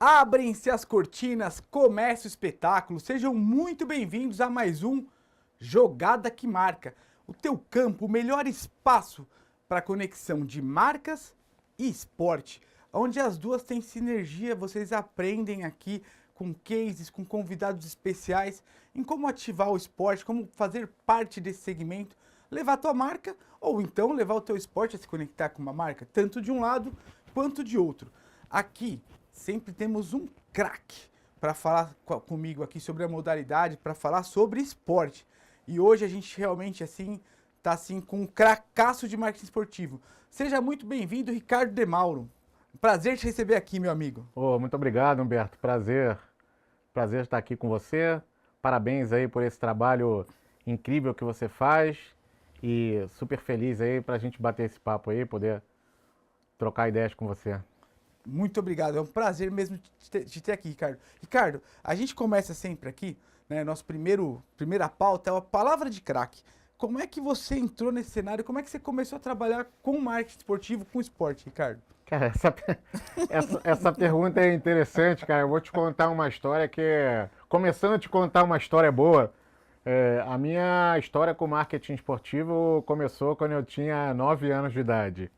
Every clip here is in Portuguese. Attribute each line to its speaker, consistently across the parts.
Speaker 1: Abrem-se as cortinas, começa o espetáculo. Sejam muito bem-vindos a mais um Jogada que Marca. O teu campo, o melhor espaço para conexão de marcas e esporte, onde as duas têm sinergia. Vocês aprendem aqui com cases, com convidados especiais, em como ativar o esporte, como fazer parte desse segmento, levar a tua marca ou então levar o teu esporte a se conectar com uma marca, tanto de um lado quanto de outro. Aqui sempre temos um craque para falar comigo aqui sobre a modalidade, para falar sobre esporte. E hoje a gente realmente assim tá assim com um cracaço de marketing esportivo. Seja muito bem-vindo, Ricardo De Mauro. Prazer te receber aqui, meu amigo.
Speaker 2: Muito obrigado, Humberto. Prazer estar aqui com você. Parabéns aí por esse trabalho incrível que você faz e super feliz aí para a gente bater esse papo aí, poder trocar ideias com você.
Speaker 1: Muito obrigado, é um prazer mesmo te ter aqui, Ricardo. Ricardo, a gente começa sempre aqui, né? Nosso primeira pauta é a palavra de craque. Como é que você entrou nesse cenário? Como é que você começou a trabalhar com marketing esportivo, com esporte, Ricardo?
Speaker 2: Cara, essa pergunta é interessante, cara. Eu vou te contar uma história começando a te contar uma história boa, a minha história com marketing esportivo começou quando eu tinha 9 anos de idade.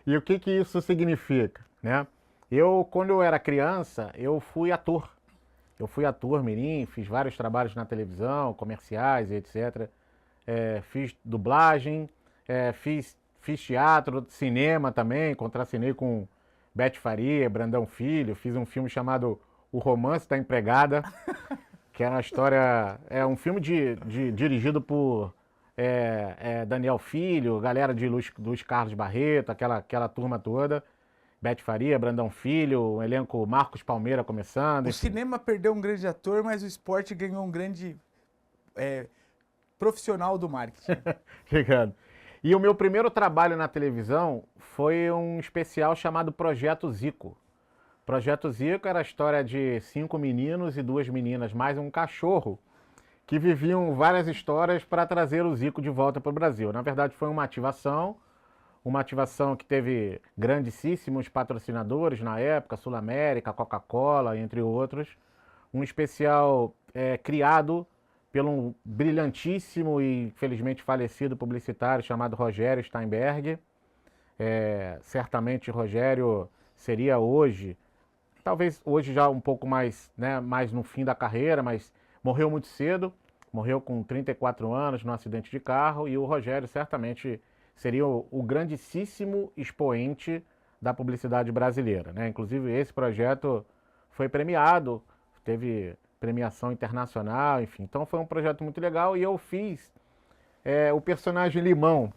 Speaker 2: E o que isso significa, né? Quando eu era criança, eu fui ator. Eu fui ator mirim, fiz vários trabalhos na televisão, comerciais e etc. Fiz dublagem, fiz teatro, cinema também, contracenei com Beth Faria, Brandão Filho, fiz um filme chamado O Romance da Empregada, que era uma história, um filme dirigido por Daniel Filho, galera de Luiz Carlos Barreto, aquela turma toda. Beth Faria, Brandão Filho, o elenco Marcos Palmeira começando.
Speaker 1: O
Speaker 2: enfim.
Speaker 1: cinema perdeu um grande ator, mas o esporte ganhou um grande profissional do marketing.
Speaker 2: Obrigado. E o meu primeiro trabalho na televisão foi um especial chamado Projeto Zico. Projeto Zico era a história de 5 meninos e 2 meninas, mais um cachorro, que viviam várias histórias para trazer o Zico de volta para o Brasil. Na verdade, foi uma ativação que teve grandíssimos patrocinadores na época, Sul América, Coca-Cola, entre outros. Um especial criado pelo um brilhantíssimo e infelizmente falecido publicitário chamado Rogério Steinberg. Certamente Rogério seria hoje, talvez hoje já um pouco mais, né, mais no fim da carreira, mas morreu muito cedo, morreu com 34 anos num acidente de carro, e o Rogério certamente seria o grandíssimo expoente da publicidade brasileira, né? Inclusive esse projeto foi premiado, teve premiação internacional, enfim. Então foi um projeto muito legal e eu fiz o personagem Limão.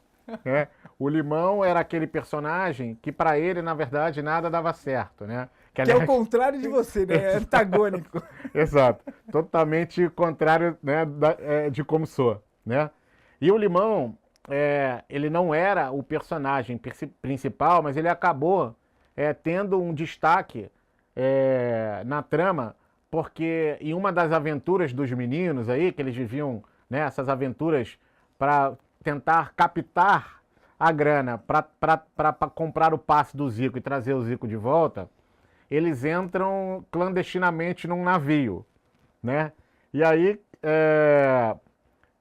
Speaker 2: Né? O Limão era aquele personagem que para ele, na verdade, nada dava certo, né?
Speaker 1: Que é o contrário de você, né? É antagônico.
Speaker 2: Exato. Totalmente contrário, né, de como sou, né? E o Limão, ele não era o personagem principal, mas ele acabou tendo um destaque na trama, porque em uma das aventuras dos meninos aí, que eles viviam, né, essas aventuras para tentar captar a grana para comprar o passe do Zico e trazer o Zico de volta, eles entram clandestinamente num navio, né? E aí,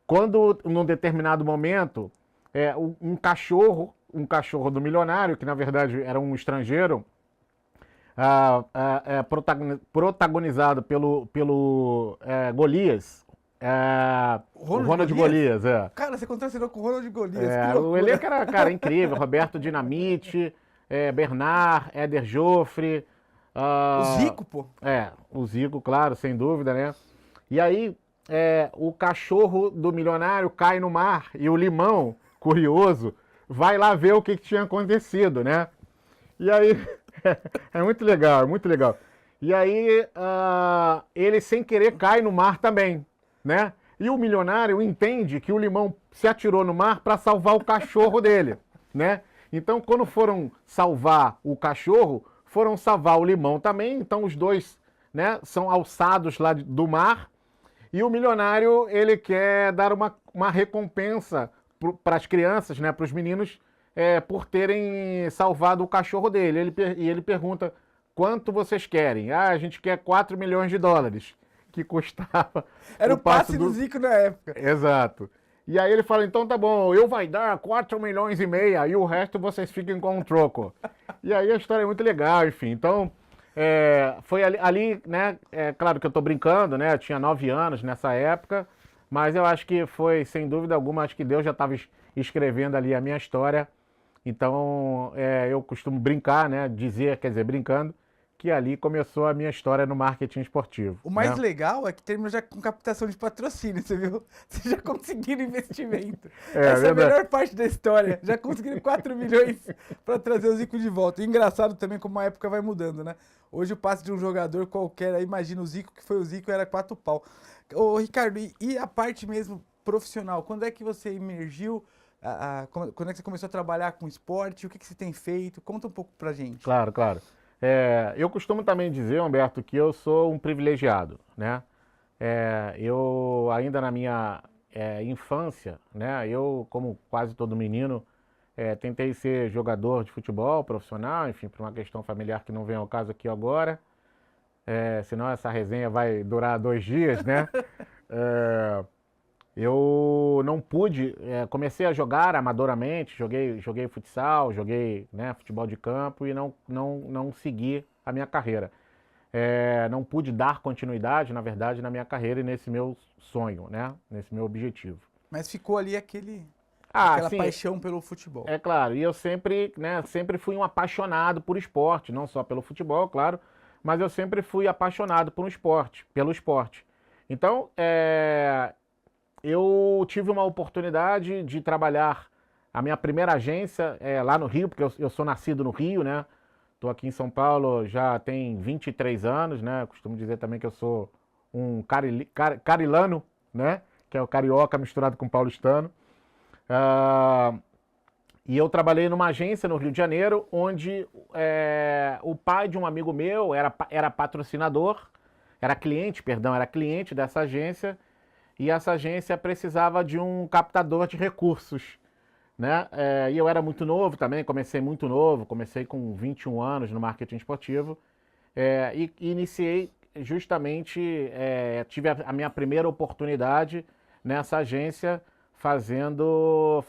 Speaker 2: quando num determinado momento, um cachorro do milionário, que na verdade era um estrangeiro, protagonizado pelo Golias, o Ronald Golias.
Speaker 1: Cara, você contracenou com o Ronald Golias.
Speaker 2: O elenco era, cara, incrível. Roberto Dinamite, Bernard, Éder Joffre.
Speaker 1: O Zico, pô.
Speaker 2: O Zico, claro, sem dúvida, né? E aí, o cachorro do milionário cai no mar e o Limão, curioso, vai lá ver o que tinha acontecido, né? E aí, é muito legal, é muito legal. E aí, ele sem querer cai no mar também, né? E o milionário entende que o Limão se atirou no mar para salvar o cachorro dele, né? Então, quando foram salvar o cachorro, foram salvar o Limão também. Então, os dois, né, são alçados lá do mar. E o milionário, ele quer dar uma recompensa para as crianças, né, para os meninos, por terem salvado o cachorro dele. E ele pergunta quanto vocês querem? Ah, a gente quer 4 milhões de dólares, que custava
Speaker 1: Era o passe
Speaker 2: do
Speaker 1: do Zico na época.
Speaker 2: Exato. E aí ele fala, então tá bom, eu vai dar 4 milhões e meio e o resto vocês fiquem com um troco. E aí a história é muito legal, enfim. Então, foi ali, né, claro que eu tô brincando, né, eu tinha 9 anos nessa época, mas eu acho que foi, sem dúvida alguma, acho que Deus já estava escrevendo ali a minha história. Então, eu costumo brincar, né, quer dizer, brincando, que ali começou a minha história no marketing esportivo.
Speaker 1: O mais
Speaker 2: né?
Speaker 1: legal é que terminou já com captação de patrocínio, você viu? Vocês já conseguiram investimento.
Speaker 2: É,
Speaker 1: Essa é a
Speaker 2: verdade.
Speaker 1: melhor parte da história. Já conseguiram 4 milhões para trazer o Zico de volta. E engraçado também como a época vai mudando, né? Hoje o passe de um jogador qualquer, aí imagina o Zico, que foi o Zico, era 4 pau. Ô, Ricardo, e a parte mesmo profissional? Quando é que você emergiu? Quando é que você começou a trabalhar com esporte? O que você tem feito? Conta um pouco pra gente.
Speaker 2: Claro, claro. Eu costumo também dizer, Humberto, que eu sou um privilegiado, né? Eu ainda na minha infância, né? Eu, como quase todo menino, tentei ser jogador de futebol profissional, enfim, por uma questão familiar que não vem ao caso aqui agora. Senão essa resenha vai durar 2 dias, né? É, eu não pude, comecei a jogar amadoramente, joguei futsal, joguei, né, futebol de campo e não segui a minha carreira. Não pude dar continuidade, na verdade, na minha carreira e nesse meu sonho, né, nesse meu objetivo.
Speaker 1: Mas ficou ali
Speaker 2: Ah,
Speaker 1: aquela
Speaker 2: sim,
Speaker 1: paixão pelo futebol.
Speaker 2: é claro, e eu sempre, né, sempre fui um apaixonado por esporte, não só pelo futebol, claro, mas eu sempre fui apaixonado por um esporte, pelo esporte. Então, eu tive uma oportunidade de trabalhar a minha primeira agência lá no Rio, porque eu sou nascido no Rio, né? Estou aqui em São Paulo já tem 23 anos, né? Costumo dizer também que eu sou um carilano, né? Que é o carioca misturado com paulistano. Ah, e eu trabalhei numa agência no Rio de Janeiro, onde o pai de um amigo meu era patrocinador, era cliente dessa agência, e essa agência precisava de um captador de recursos, né? E eu era muito novo também, comecei muito novo, comecei com 21 anos no marketing esportivo, e iniciei justamente, tive a minha primeira oportunidade nessa agência fazendo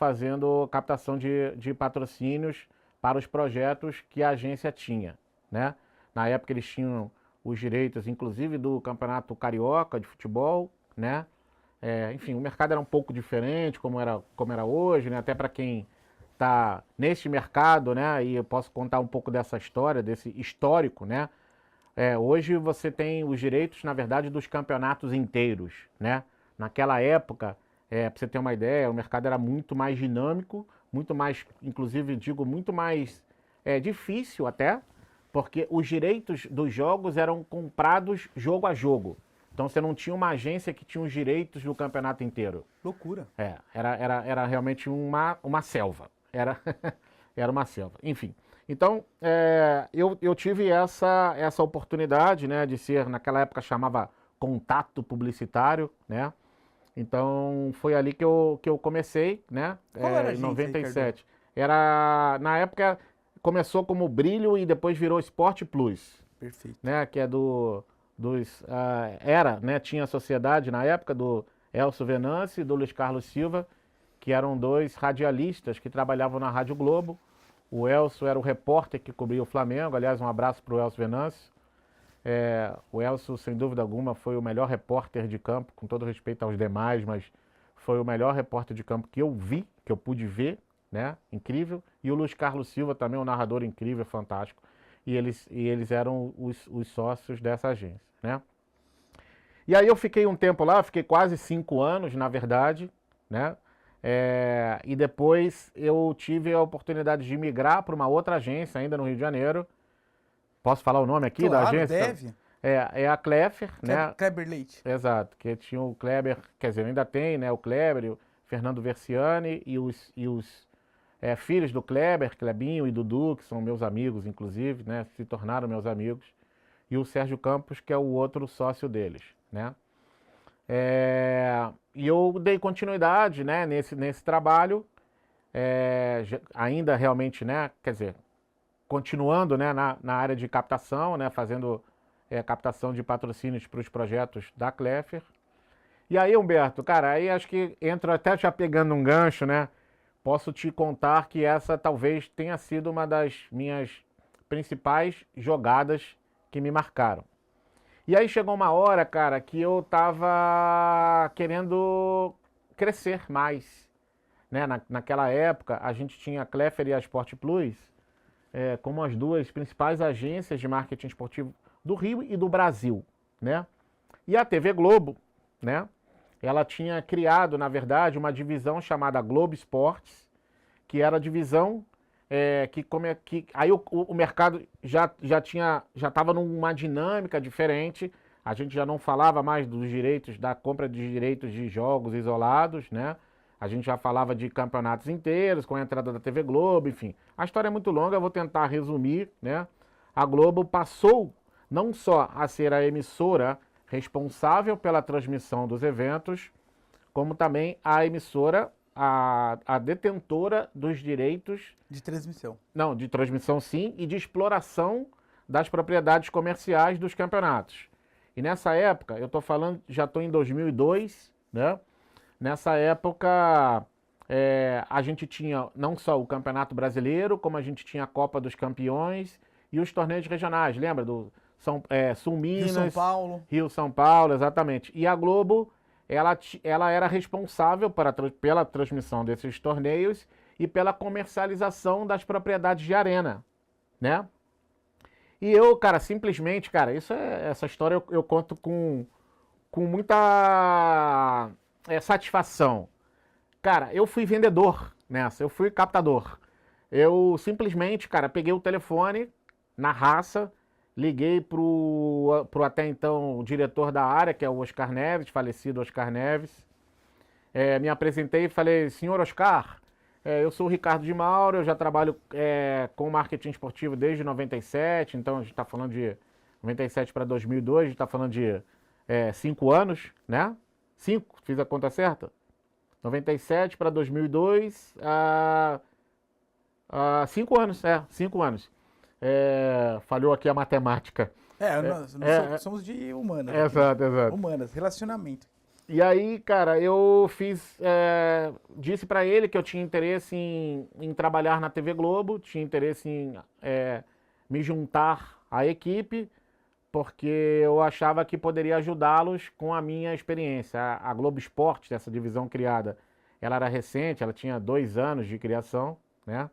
Speaker 2: captação de patrocínios para os projetos que a agência tinha, né? Na época eles tinham os direitos, inclusive, do Campeonato Carioca de futebol, né? Enfim, o mercado era um pouco diferente, como era hoje, né? Até para quem está neste mercado, né? E eu posso contar um pouco dessa história, desse histórico, né? Hoje você tem os direitos, na verdade, dos campeonatos inteiros, né? Naquela época, para você ter uma ideia, o mercado era muito mais dinâmico, muito mais, inclusive, digo, muito mais difícil até, porque os direitos dos jogos eram comprados jogo a jogo. Então você não tinha uma agência que tinha os direitos do campeonato inteiro.
Speaker 1: Loucura.
Speaker 2: Era realmente uma selva. Era uma selva. Enfim. Então, eu tive essa oportunidade, né, de ser, naquela época chamava contato publicitário, né? Então, foi ali que eu comecei, né?
Speaker 1: Qual era a
Speaker 2: Em
Speaker 1: agência,
Speaker 2: 97. Na época, começou como Brilho e depois virou Sport Plus,
Speaker 1: Perfeito.
Speaker 2: né? Que é né? Tinha a sociedade na época do Elcio Venâncio e do Luiz Carlos Silva, que eram 2 radialistas que trabalhavam na Rádio Globo. O Elcio era o repórter que cobria o Flamengo. Aliás, um abraço para o Elcio Venâncio. O Elcio, sem dúvida alguma, foi o melhor repórter de campo, com todo respeito aos demais, mas foi o melhor repórter de campo que eu vi, que eu pude ver, né? Incrível. E o Luiz Carlos Silva também, um narrador incrível, fantástico. E eles eram os sócios dessa agência, né? E aí eu fiquei um tempo lá, fiquei quase 5 anos, na verdade, né? E depois eu tive a oportunidade de migrar para uma outra agência, ainda no Rio de Janeiro. Posso falar o nome aqui da
Speaker 1: Claro,
Speaker 2: agência?
Speaker 1: deve.
Speaker 2: É a Klefer, né?
Speaker 1: Kleber Leite.
Speaker 2: Exato, que tinha o Kleber, quer dizer, ainda tem, né? O Kleber, o Fernando Versiani e os filhos do Kleber, Clebinho e Dudu, que são meus amigos, inclusive, né? Se tornaram meus amigos. E o Sérgio Campos, que é o outro sócio deles, né? E eu dei continuidade, né, nesse trabalho, ainda realmente, né, quer dizer, continuando, né, na área de captação, né, fazendo captação de patrocínios para os projetos da Clefer. E aí, Humberto, cara, aí acho que entro até já pegando um gancho, né? Posso te contar que essa talvez tenha sido uma das minhas principais jogadas que me marcaram. E aí chegou uma hora, cara, que eu tava querendo crescer mais, né? Naquela época, a gente tinha a Clefer e a Sport Plus como as duas principais agências de marketing esportivo do Rio e do Brasil, né? E a TV Globo, né? Ela tinha criado, na verdade, uma divisão chamada Globo Esportes, que era a divisão aí o mercado já estava numa dinâmica diferente. A gente já não falava mais dos direitos, da compra de direitos de jogos isolados, né? A gente já falava de campeonatos inteiros, com a entrada da TV Globo, enfim. A história é muito longa, eu vou tentar resumir, né? A Globo passou não só a ser a emissora responsável pela transmissão dos eventos, como também a emissora, a detentora dos direitos...
Speaker 1: De transmissão.
Speaker 2: Não, de transmissão sim, e de exploração das propriedades comerciais dos campeonatos. E nessa época, eu estou falando, já estou em 2002, né? Nessa época, a gente tinha não só o Campeonato Brasileiro, como a gente tinha a Copa dos Campeões e os torneios regionais, lembra? Do Sul Minas,
Speaker 1: Rio São Paulo.
Speaker 2: Rio São Paulo, exatamente. E a Globo, ela era responsável pela transmissão desses torneios e pela comercialização das propriedades de arena, né? E eu, cara, simplesmente, cara, essa história eu conto com muita satisfação. Cara, eu fui vendedor nessa, eu fui captador. Eu simplesmente, cara, peguei o telefone na raça, liguei pro até então o diretor da área, que é o Oscar Neves, falecido Oscar Neves. Me apresentei e falei, senhor Oscar, eu sou o Ricardo de Mauro, eu já trabalho com marketing esportivo desde 97, então a gente está falando de 97 para 2002, a gente está falando de 5 anos, né? 5, fiz a conta certa? 97 para 2002, 5 anos, 5 anos. Falhou aqui a matemática.
Speaker 1: Nós somos de humanas.
Speaker 2: Exato.
Speaker 1: Humanas, relacionamento.
Speaker 2: E aí, cara, eu disse pra ele que eu tinha interesse em trabalhar na TV Globo, tinha interesse em me juntar à equipe, porque eu achava que poderia ajudá-los com a minha experiência. A Globo Esportes, essa divisão criada, ela era recente, ela tinha 2 anos de criação, né?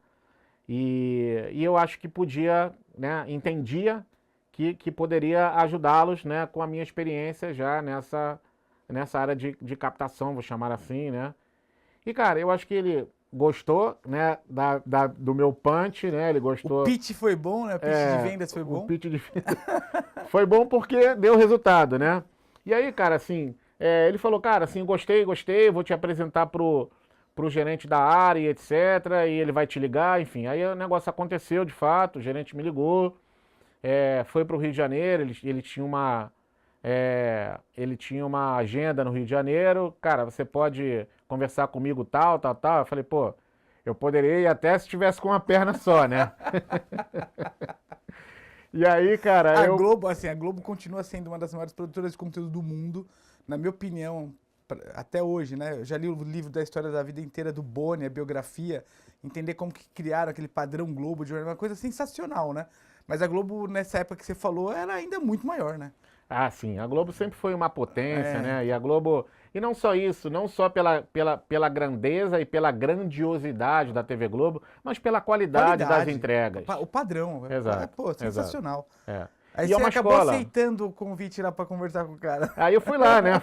Speaker 2: E eu acho que podia, né, entendia que poderia ajudá-los, né, com a minha experiência já nessa área de captação, vou chamar assim, né? E, cara, eu acho que ele gostou, né, do meu punch, né? Ele gostou.
Speaker 1: O pitch foi bom, né? O pitch de vendas foi bom.
Speaker 2: O pitch de foi bom porque deu resultado, né? E aí, cara, assim, ele falou, cara, assim, gostei, vou te apresentar pro gerente da área, etc. E ele vai te ligar, enfim. Aí o negócio aconteceu, de fato, o gerente me ligou, foi pro Rio de Janeiro, ele tinha uma agenda no Rio de Janeiro, cara, você pode conversar comigo tal. Eu falei, pô, eu poderia ir até se tivesse com uma perna só, né? E aí, cara,
Speaker 1: a Globo continua sendo uma das maiores produtoras de conteúdo do mundo, na minha opinião, até hoje, né? Eu já li o livro da história da vida inteira do Boni, a biografia, entender como que criaram aquele padrão Globo de uma coisa sensacional, né? Mas a Globo, nessa época que você falou, era ainda muito maior, né?
Speaker 2: Ah, sim, a Globo sempre foi uma potência, né? E a Globo, e não só isso, não só pela grandeza e pela grandiosidade da TV Globo, mas pela qualidade das entregas.
Speaker 1: O padrão.
Speaker 2: Exato.
Speaker 1: Pô, sensacional.
Speaker 2: Exato.
Speaker 1: Aí
Speaker 2: e
Speaker 1: você acabou
Speaker 2: escola.
Speaker 1: aceitando o convite lá para conversar com o cara.
Speaker 2: Aí eu fui lá, né?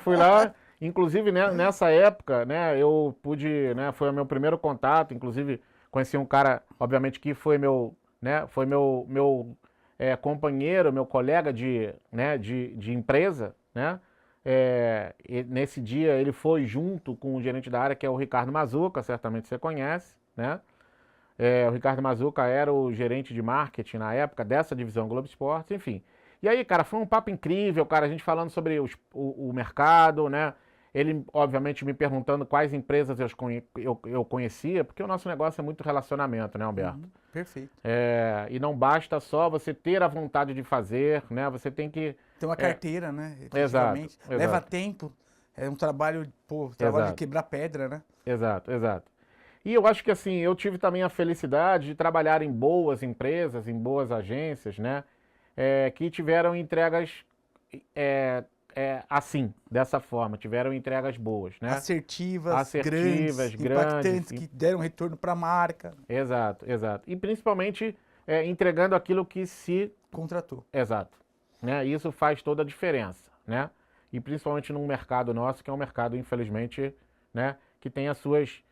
Speaker 2: Inclusive, né, nessa época, né, eu pude, né, foi o meu primeiro contato, inclusive conheci um cara, obviamente, que foi meu companheiro, meu colega de empresa, né? Nesse dia ele foi junto com o gerente da área, que é o Ricardo Mazuca, certamente você conhece, né? O Ricardo Mazuca era o gerente de marketing na época dessa divisão Globo Esportes, enfim. E aí, cara, foi um papo incrível, cara, a gente falando sobre o mercado, né? Ele, obviamente, me perguntando quais empresas eu conhecia, porque o nosso negócio é muito relacionamento, né, Humberto?
Speaker 1: Perfeito.
Speaker 2: E não basta só você ter a vontade de fazer, né? Você tem que...
Speaker 1: Tem uma carteira, né?
Speaker 2: Exato,
Speaker 1: Efetivamente. Leva
Speaker 2: exato,
Speaker 1: tempo. É um trabalho, trabalho de
Speaker 2: exato,
Speaker 1: quebrar pedra, né?
Speaker 2: exato, exato. E eu acho que assim, eu tive também a felicidade de trabalhar em boas empresas, em boas agências, né? Que tiveram entregas é, assim, dessa forma, tiveram entregas boas, né?
Speaker 1: Assertivas,
Speaker 2: Assertivas,
Speaker 1: grandes,
Speaker 2: grandes,
Speaker 1: impactantes, que deram retorno para a marca.
Speaker 2: exato, exato. E principalmente entregando aquilo que se...
Speaker 1: Contratou.
Speaker 2: Exato. Né? Isso faz toda a diferença, né? E principalmente num mercado nosso, que é um mercado, infelizmente, né, que tem as suas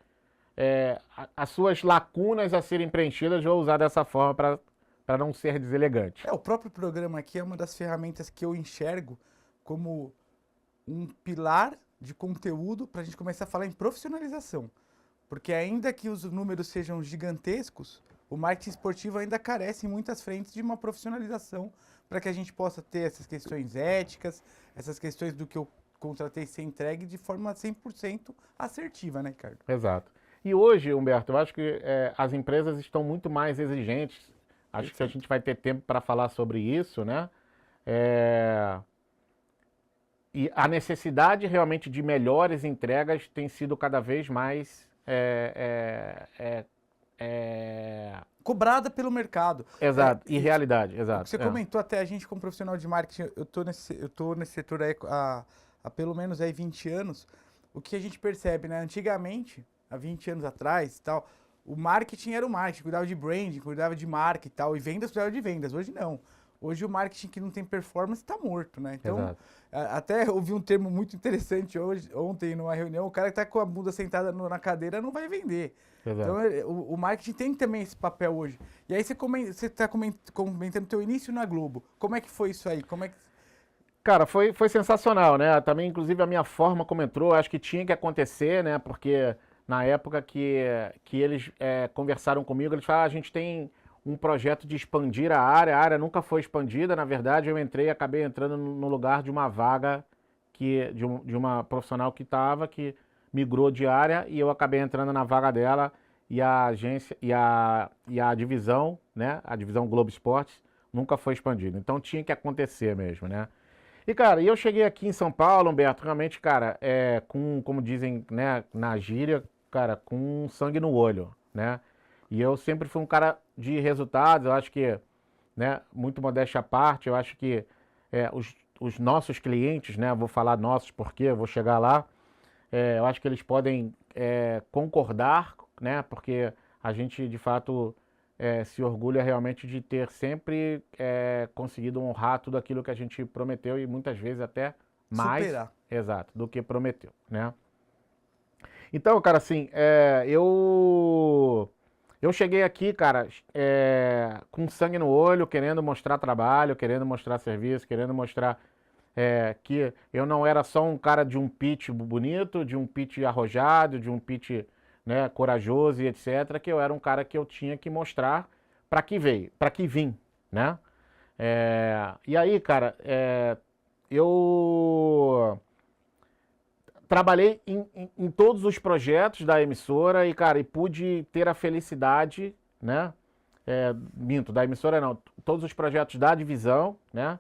Speaker 2: lacunas a serem preenchidas, vou usar dessa forma para não ser deselegante.
Speaker 1: O próprio programa aqui é uma das ferramentas que eu enxergo como um pilar de conteúdo para a gente começar a falar em profissionalização. Porque ainda que os números sejam gigantescos, o marketing esportivo ainda carece em muitas frentes de uma profissionalização para que a gente possa ter essas questões éticas, essas questões do que eu contratei ser entregue de forma 100% assertiva, né, Ricardo?
Speaker 2: Exato. E hoje, Humberto, eu acho que as empresas estão muito mais exigentes. Acho que a gente vai ter tempo para falar sobre isso, né? E a necessidade realmente de melhores entregas tem sido cada vez mais
Speaker 1: Cobrada pelo mercado.
Speaker 2: exato, e realidade,
Speaker 1: O
Speaker 2: exato.
Speaker 1: que você comentou até, a gente como profissional de marketing, eu tô nesse setor aí há pelo menos aí 20 anos. O que a gente percebe, né? Antigamente, há 20 anos atrás e tal, o marketing era o marketing, cuidava de branding, cuidava de marca e tal, e vendas cuidava de vendas. Hoje não. Hoje o marketing que não tem performance está morto, né? Então,
Speaker 2: Exato.
Speaker 1: até ouvi um termo muito interessante ontem numa reunião, o cara que está com a bunda sentada na cadeira não vai vender.
Speaker 2: Exato.
Speaker 1: Então, o marketing tem também esse papel hoje. E aí você está comentando o teu início na Globo. Como é que foi isso aí? Como é que...
Speaker 2: Cara, foi sensacional, né? Também, inclusive, a minha forma como entrou, acho que tinha que acontecer, né? Porque na época que eles conversaram comigo, eles falaram, a gente tem um projeto de expandir a área nunca foi expandida, na verdade eu acabei entrando no lugar de uma vaga de uma profissional que migrou de área e eu acabei entrando na vaga dela e a agência e a divisão, né, a divisão Globo Esportes nunca foi expandida. Então tinha que acontecer mesmo, né? E cara, eu cheguei aqui em São Paulo, Humberto, realmente, cara, como dizem, né, na gíria, cara, com sangue no olho, né? E eu sempre fui um cara de resultados, eu acho que, né, muito modéstia à parte, eu acho que os nossos clientes, né, vou falar nossos porque eu vou chegar lá, eu acho que eles podem concordar, né, porque a gente, de fato, se orgulha realmente de ter sempre conseguido honrar tudo aquilo que a gente prometeu e muitas vezes até mais,
Speaker 1: Superar.
Speaker 2: exato, do que prometeu, né? Então, cara, assim, eu cheguei aqui, cara, com sangue no olho, querendo mostrar trabalho, querendo mostrar serviço, querendo mostrar que eu não era só um cara de um pitch bonito, de um pitch arrojado, de um pitch, né, corajoso e etc., que eu era um cara que eu tinha que mostrar para que vim, né? E aí, cara, eu trabalhei em todos os projetos da emissora e, cara, e pude ter a felicidade, né? Da emissora não, todos os projetos da divisão, né?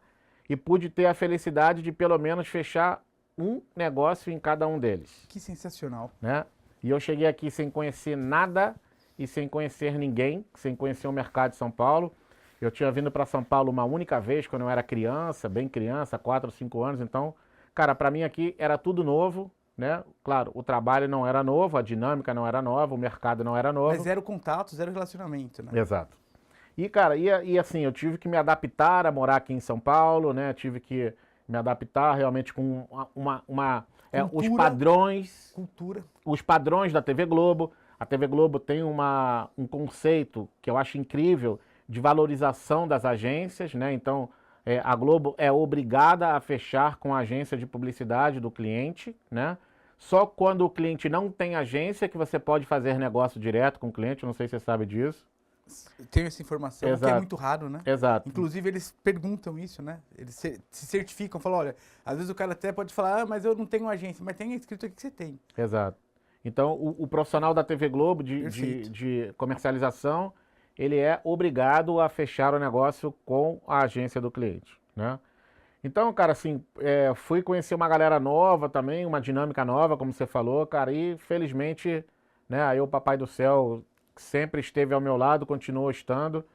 Speaker 2: E pude ter a felicidade de pelo menos fechar um negócio em cada um deles.
Speaker 1: Que sensacional.
Speaker 2: Né? E eu cheguei aqui sem conhecer nada e sem conhecer ninguém, sem conhecer o mercado de São Paulo. Eu tinha vindo para São Paulo uma única vez, quando eu era criança, bem criança, 4 ou 5 anos. Então, cara, para mim aqui era tudo novo, né? Claro, o trabalho não era novo, a dinâmica não era nova, o mercado não era novo.
Speaker 1: Mas zero contato, zero relacionamento, né?
Speaker 2: Exato. E, cara, e assim, eu tive que me adaptar a morar aqui em São Paulo, né? Tive que me adaptar realmente com os padrões...
Speaker 1: Cultura.
Speaker 2: Os padrões da TV Globo. A TV Globo tem um conceito que eu acho incrível de valorização das agências, né? Então, a Globo é obrigada a fechar com a agência de publicidade do cliente, né? Só quando o cliente não tem agência que você pode fazer negócio direto com o cliente, não sei se você sabe disso.
Speaker 1: Eu tenho essa informação, que é
Speaker 2: Exato.
Speaker 1: muito raro, né?
Speaker 2: Exato.
Speaker 1: Inclusive, eles perguntam isso, né? Eles se certificam, falam, olha, às vezes o cara até pode falar, ah, mas eu não tenho agência, mas tem escrito aqui que você tem.
Speaker 2: Exato. Então, o profissional da TV Globo
Speaker 1: Perfeito.
Speaker 2: de comercialização, ele é obrigado a fechar o negócio com a agência do cliente, né? Então, cara, assim, fui conhecer uma galera nova também, uma dinâmica nova, como você falou, cara, e felizmente, né, aí o Papai do Céu sempre esteve ao meu lado, continuou estando,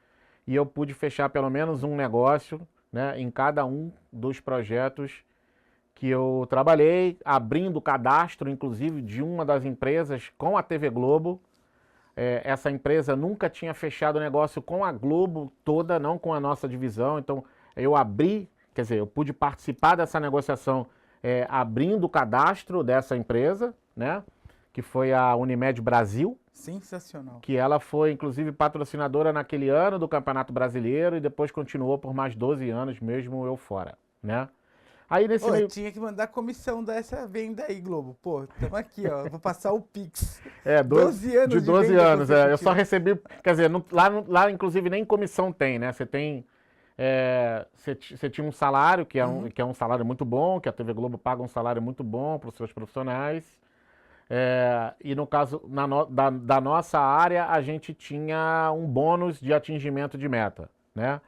Speaker 2: e eu pude fechar pelo menos um negócio, né, em cada um dos projetos que eu trabalhei, abrindo o cadastro, inclusive, de uma das empresas com a TV Globo. Essa empresa nunca tinha fechado negócio com a Globo toda, não com a nossa divisão. Então, eu abri, quer dizer, eu pude participar dessa negociação abrindo o cadastro dessa empresa, né? Que foi a Unimed Brasil,
Speaker 1: Sensacional.
Speaker 2: que ela foi, inclusive, patrocinadora naquele ano do Campeonato Brasileiro e depois continuou por mais 12 anos, mesmo eu fora, né? Aí nesse
Speaker 1: Ô,
Speaker 2: meio...
Speaker 1: tinha que mandar comissão dessa venda aí, Globo. Pô, tamo aqui, ó. Vou passar o Pix.
Speaker 2: 12
Speaker 1: anos
Speaker 2: de 12
Speaker 1: venda
Speaker 2: anos, eu só
Speaker 1: consecutiva.
Speaker 2: recebi, quer dizer, lá inclusive nem comissão tem, né? Você tem, você tinha um salário, que é um salário muito bom, que a TV Globo paga um salário muito bom para os seus profissionais. E no caso da nossa área, a gente tinha um bônus de atingimento de meta, né?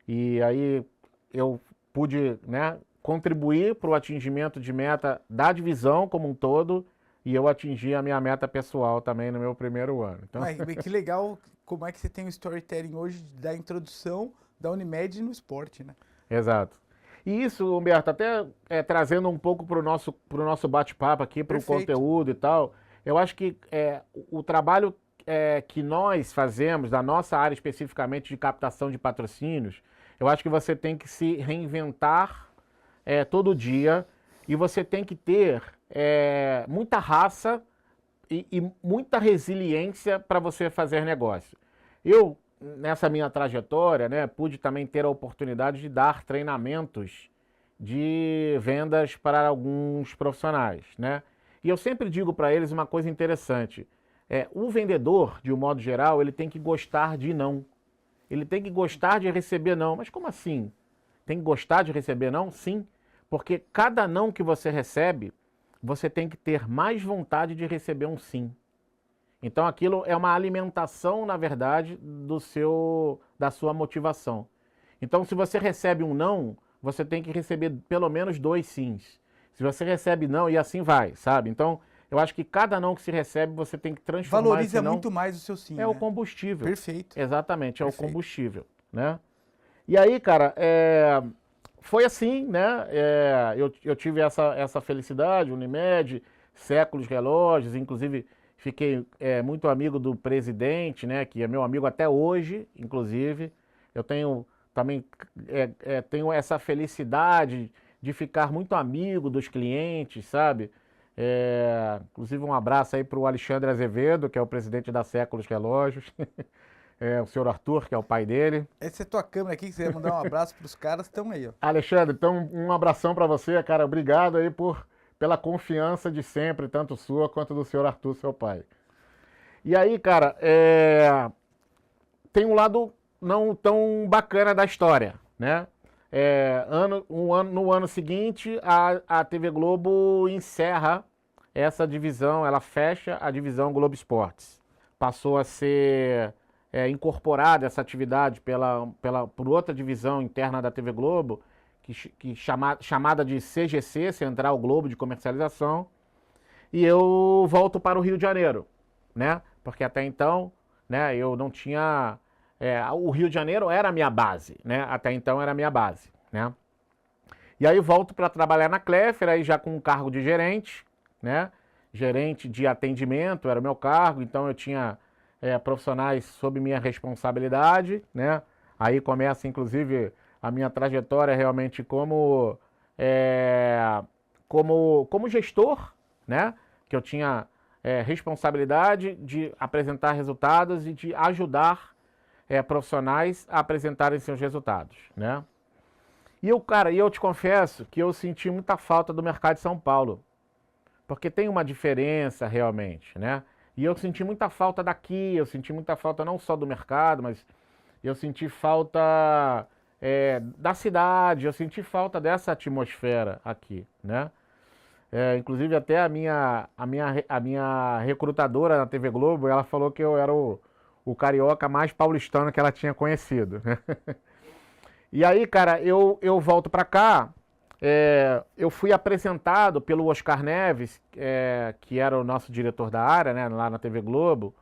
Speaker 2: E aí eu pude, né, contribuir para o atingimento de meta da divisão como um todo, e eu atingi a minha meta pessoal também no meu primeiro ano. Então,
Speaker 1: Mas que legal como é que você tem o storytelling hoje da introdução da Unimed no esporte, né?
Speaker 2: exato. E isso, Humberto, até trazendo um pouco para o nosso bate-papo aqui, para o
Speaker 1: Perfeito.
Speaker 2: conteúdo e tal, eu acho que o trabalho que nós fazemos, da nossa área especificamente de captação de patrocínios, eu acho que você tem que se reinventar todo dia e você tem que ter muita raça e muita resiliência para você fazer negócio. Eu, nessa minha trajetória, né, pude também ter a oportunidade de dar treinamentos de vendas para alguns profissionais, né? E eu sempre digo para eles uma coisa interessante. O vendedor, de um modo geral, ele tem que gostar de não. Ele tem que gostar de receber não. Mas como assim? Tem que gostar de receber não? Sim. Porque cada não que você recebe, você tem que ter mais vontade de receber um sim. Então aquilo é uma alimentação, na verdade, da sua motivação. Então se você recebe um não, você tem que receber pelo menos 2 sims. Se você recebe não, e assim vai, sabe? Então eu acho que cada não que se recebe, você tem que transformar
Speaker 1: Valoriza
Speaker 2: esse não...
Speaker 1: muito mais o seu sim,
Speaker 2: É
Speaker 1: né?
Speaker 2: o combustível.
Speaker 1: Perfeito.
Speaker 2: Exatamente, é
Speaker 1: Perfeito.
Speaker 2: o combustível, né? E aí, cara, foi assim, né? Eu tive essa felicidade, Unimed, séculos relógios, inclusive fiquei muito amigo do presidente, né? Que é meu amigo até hoje, inclusive. Eu tenho também tenho essa felicidade de ficar muito amigo dos clientes, sabe? Inclusive um abraço aí para o Alexandre Azevedo, que é o presidente da Séculos Relógios. O senhor Arthur, que é o pai dele.
Speaker 1: Essa é a tua câmera aqui, que você vai mandar um abraço pros caras, estão aí, ó.
Speaker 2: Alexandre, então um abração para você, cara. Obrigado aí pela confiança de sempre, tanto sua quanto do senhor Arthur, seu pai. E aí, cara, tem um lado não tão bacana da história, né? No ano seguinte, a TV Globo encerra essa divisão, ela fecha a divisão Globo Esportes. Passou a ser incorporada essa atividade por outra divisão interna da TV Globo, chamada de CGC, Central Globo de Comercialização, e eu volto para o Rio de Janeiro, né? Porque até então, né, eu não tinha... o Rio de Janeiro era a minha base, né? Até então era a minha base, né? E aí volto para trabalhar na Clefer, aí já com um cargo de gerente, né? Gerente de atendimento era o meu cargo, então eu tinha profissionais sob minha responsabilidade, né? Aí começa, inclusive, a minha trajetória realmente como gestor, né? Que eu tinha responsabilidade de apresentar resultados e de ajudar profissionais a apresentarem seus resultados, né? E eu te confesso que eu senti muita falta do mercado de São Paulo, porque tem uma diferença realmente, né? E eu senti muita falta daqui, eu senti muita falta não só do mercado, mas eu senti falta da cidade, eu senti falta dessa atmosfera aqui, né? Inclusive até a minha recrutadora na TV Globo, ela falou que eu era o carioca mais paulistano que ela tinha conhecido, né? E aí, cara, eu volto pra cá, eu fui apresentado pelo Oscar Neves, que era o nosso diretor da área, né, lá na TV Globo,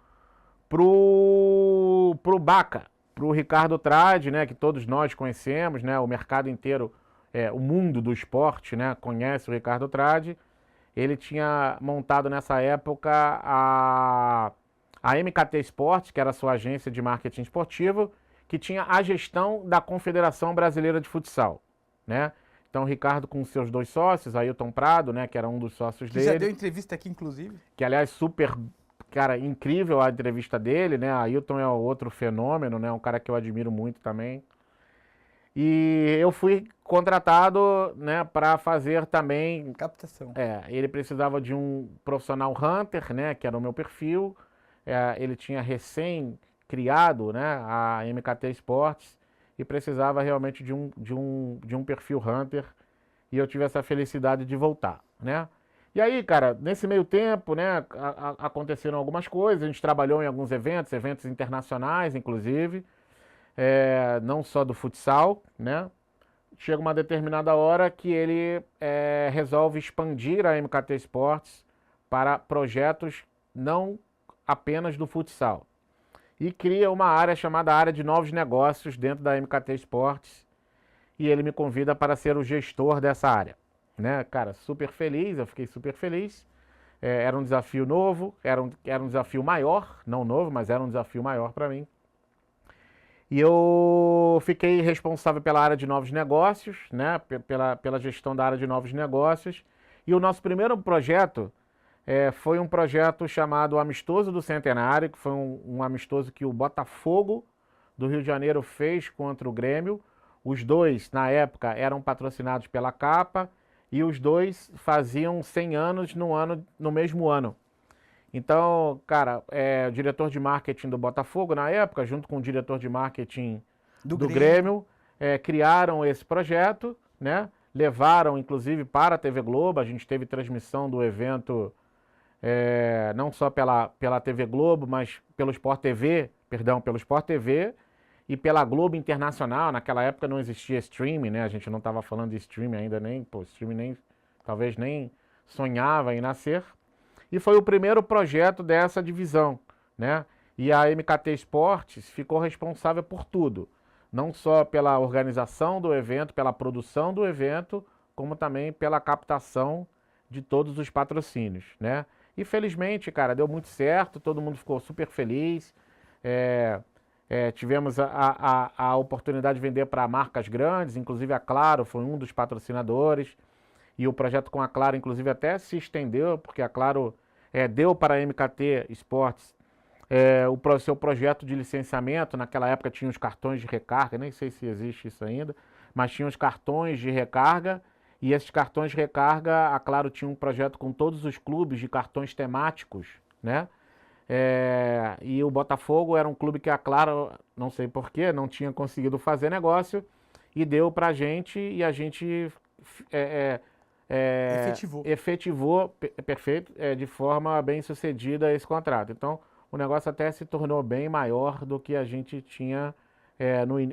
Speaker 2: pro Baca, pro Ricardo Trade, né, que todos nós conhecemos, né, o mercado inteiro, o mundo do esporte, né, conhece o Ricardo Trade. Ele tinha montado nessa época a MKT Esportes, que era a sua agência de marketing esportivo, que tinha a gestão da Confederação Brasileira de Futsal, né? Então, o Ricardo com seus 2 sócios, Ailton Prado, né, que era um dos sócios
Speaker 1: Que
Speaker 2: dele.
Speaker 1: já deu entrevista aqui, inclusive.
Speaker 2: Que, aliás, super, cara, incrível a entrevista dele, né? Ailton é outro fenômeno, né? Um cara que eu admiro muito também. E eu fui contratado, né, para fazer também...
Speaker 1: Captação.
Speaker 2: Ele precisava de um profissional hunter, né, que era o meu perfil. Ele tinha recém-criado, né, a MKT Esportes e precisava realmente de um perfil hunter. E eu tive essa felicidade de voltar, né? E aí, cara, nesse meio tempo, né, aconteceram algumas coisas. A gente trabalhou em alguns eventos internacionais, inclusive. Não só do futsal, né? Chega uma determinada hora que ele resolve expandir a MKT Esportes para projetos não apenas do futsal. E cria uma área chamada área de novos negócios dentro da MKT Esportes. E ele me convida para ser o gestor dessa área, né? Cara, super feliz, eu fiquei super feliz. Era um desafio novo, era um desafio maior, não novo, mas era um desafio maior para mim. E eu fiquei responsável pela área de novos negócios, né? Pela gestão da área de novos negócios. E o nosso primeiro projeto foi um projeto chamado Amistoso do Centenário, que foi um amistoso que o Botafogo do Rio de Janeiro fez contra o Grêmio. Os dois, na época, eram patrocinados pela Capa e os dois faziam 100 anos no mesmo ano. Então, cara, o diretor de marketing do Botafogo, na época, junto com o diretor de marketing do Grêmio, criaram esse projeto, né? Levaram, inclusive, para a TV Globo. A gente teve transmissão do evento, não só pela TV Globo, mas pelo Sport TV, pelo Sport TV e pela Globo Internacional. Naquela época não existia streaming, né? A gente não estava falando de streaming ainda, talvez nem sonhava em nascer. E foi o primeiro projeto dessa divisão, né? E a MKT Esportes ficou responsável por tudo. Não só pela organização do evento, pela produção do evento, como também pela captação de todos os patrocínios, né? E felizmente, cara, deu muito certo, todo mundo ficou super feliz. Tivemos a oportunidade de vender para marcas grandes, inclusive a Claro foi um dos patrocinadores. E o projeto com a Claro, inclusive, até se estendeu, porque a Claro deu para a MKT Esportes o seu projeto de licenciamento. Naquela época tinha os cartões de recarga, nem sei se existe isso ainda, mas tinha os cartões de recarga, e esses cartões de recarga, a Claro tinha um projeto com todos os clubes de cartões temáticos, né? E o Botafogo era um clube que a Claro, não sei porquê, não tinha conseguido fazer negócio, e deu para a gente, e a gente... efetivou, perfeito, de forma bem sucedida esse contrato. Então, o negócio até se tornou bem maior do que a gente tinha,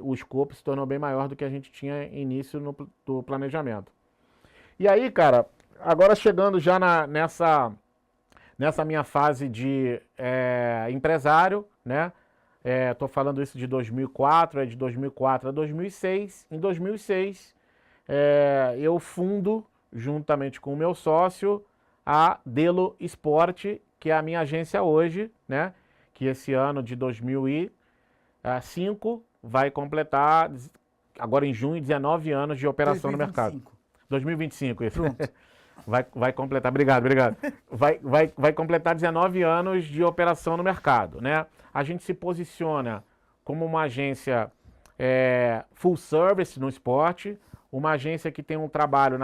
Speaker 2: o escopo se tornou bem maior do que a gente tinha início do planejamento. E aí, cara, agora chegando já nessa minha fase de empresário, né? Tô falando isso de 2004, de 2004 a 2006. Em 2006, eu fundo, juntamente com o meu sócio, a Delo Sport, que é a minha agência hoje, né? Que esse ano de 2005 vai completar, agora em junho, 19 anos de operação 2025. No mercado. 2025, isso. Pronto. Vai completar, obrigado. Vai completar 19 anos de operação no mercado, né? A gente se posiciona como uma agência full service no esporte, uma agência que tem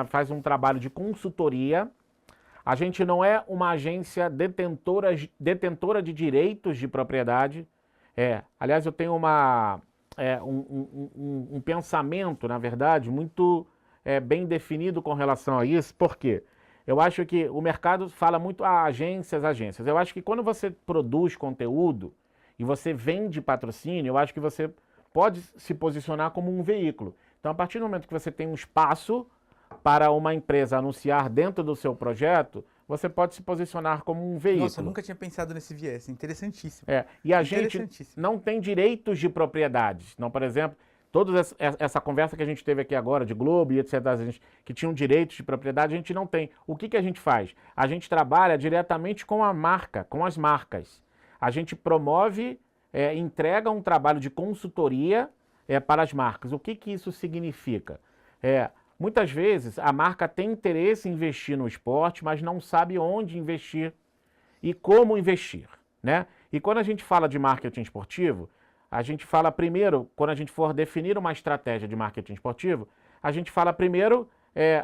Speaker 2: faz um trabalho de consultoria. A gente não é uma agência detentora de direitos de propriedade. Aliás, eu tenho um pensamento, na verdade, muito bem definido com relação a isso. Por quê? Eu acho que o mercado fala muito agências. Eu acho que quando você produz conteúdo e você vende patrocínio, eu acho que você pode se posicionar como um veículo. Então, a partir do momento que você tem um espaço para uma empresa anunciar dentro do seu projeto, você pode se posicionar como um veículo.
Speaker 1: Nossa, eu nunca tinha pensado nesse viés. Interessantíssimo.
Speaker 2: E a gente não tem direitos de propriedades. Não, por exemplo, toda essa conversa que a gente teve aqui agora, de Globo e etc., que tinham direitos de propriedade, a gente não tem. O que a gente faz? A gente trabalha diretamente com a marca, com as marcas. A gente promove, entrega um trabalho de consultoria para as marcas. O que isso significa? Muitas vezes a marca tem interesse em investir no esporte, mas não sabe onde investir e como investir, né? E quando a gente fala de marketing esportivo, a gente fala primeiro, quando a gente for definir uma estratégia de marketing esportivo, a gente fala primeiro,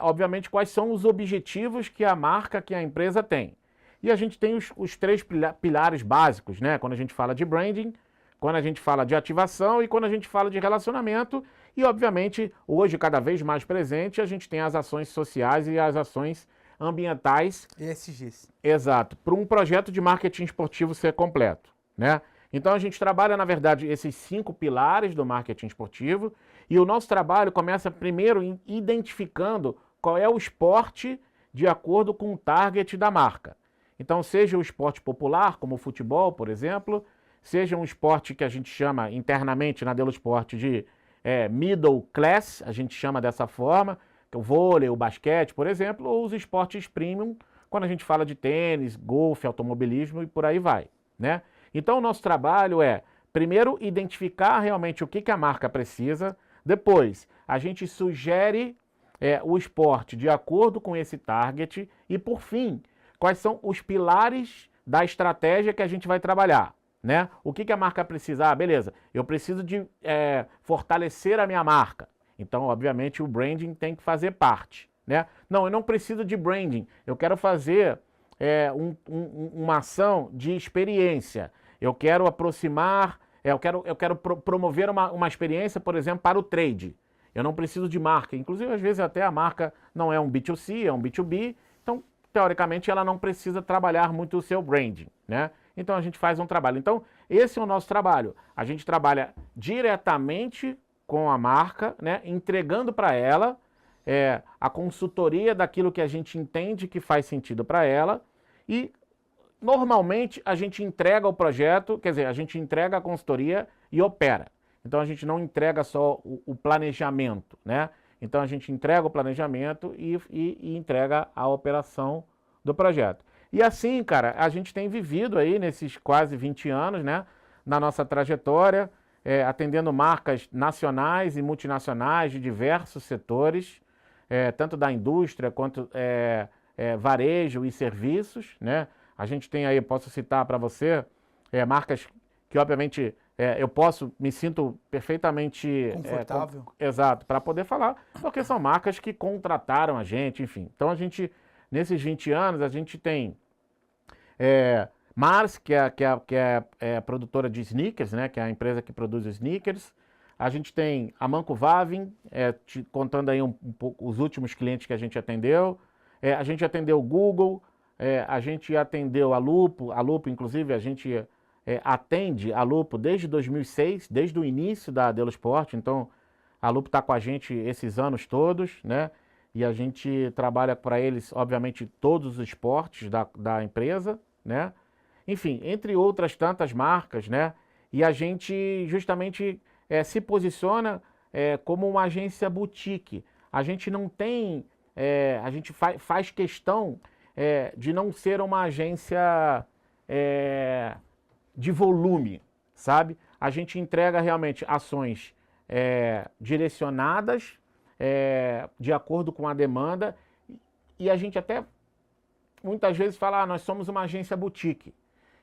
Speaker 2: obviamente, quais são os objetivos que a marca, que a empresa tem. E a gente tem os três pilares básicos, né? Quando a gente fala de branding, quando a gente fala de ativação e quando a gente fala de relacionamento. E, obviamente, hoje, cada vez mais presente, a gente tem as ações sociais e as ações ambientais.
Speaker 1: ESGs.
Speaker 2: Exato, para um projeto de marketing esportivo ser completo, né? Então, a gente trabalha, na verdade, esses 5 pilares do marketing esportivo e o nosso trabalho começa primeiro identificando qual é o esporte de acordo com o target da marca. Então, seja o esporte popular, como o futebol, por exemplo, seja um esporte que a gente chama internamente na Delosport de middle class, a gente chama dessa forma, que é o vôlei, o basquete, por exemplo, ou os esportes premium, quando a gente fala de tênis, golfe, automobilismo e por aí vai, né? Então, o nosso trabalho primeiro, identificar realmente o que a marca precisa, depois, a gente sugere o esporte de acordo com esse target e, por fim, quais são os pilares da estratégia que a gente vai trabalhar, né? O que a marca precisa? Beleza, eu preciso de fortalecer a minha marca. Então, obviamente, o branding tem que fazer parte, né? Não, eu não preciso de branding, eu quero fazer uma ação de experiência. Eu quero aproximar, eu quero promover uma experiência, por exemplo, para o trade. Eu não preciso de marca. Inclusive, às vezes, até a marca não é um B2C, é um B2B. Então, teoricamente, ela não precisa trabalhar muito o seu branding, né? Então, a gente faz um trabalho. Então, esse é o nosso trabalho. A gente trabalha diretamente com a marca, né? Entregando para ela a consultoria daquilo que a gente entende que faz sentido para ela e, normalmente, a gente entrega o projeto, quer dizer, a gente entrega a consultoria e opera. Então, a gente não entrega só o planejamento, né? Então, a gente entrega o planejamento e entrega a operação do projeto. E assim, cara, a gente tem vivido aí nesses quase 20 anos, né, na nossa trajetória, atendendo marcas nacionais e multinacionais de diversos setores, tanto da indústria quanto varejo e serviços, né? A gente tem aí, posso citar para você, marcas que, obviamente, eu me sinto perfeitamente
Speaker 1: confortável.
Speaker 2: Exato, para poder falar, porque são marcas que contrataram a gente, enfim. Então, nesses 20 anos, a gente tem Mars, que é produtora de sneakers, né, que é a empresa que produz sneakers. A gente tem a Manco Vavin, contando aí um pouco os últimos clientes que a gente atendeu. A gente atendeu o Google, a gente atendeu a Lupo, inclusive, a gente atende a Lupo desde 2006, desde o início da Delosport. Então, a Lupo está com a gente esses anos todos, né? E a gente trabalha para eles, obviamente, todos os esportes da empresa, né? Enfim, entre outras tantas marcas, né? E a gente justamente se posiciona como uma agência boutique. A gente não tem, a gente faz questão de não ser uma agência de volume, sabe? A gente entrega realmente ações direcionadas de acordo com a demanda e a gente até muitas vezes fala, nós somos uma agência boutique.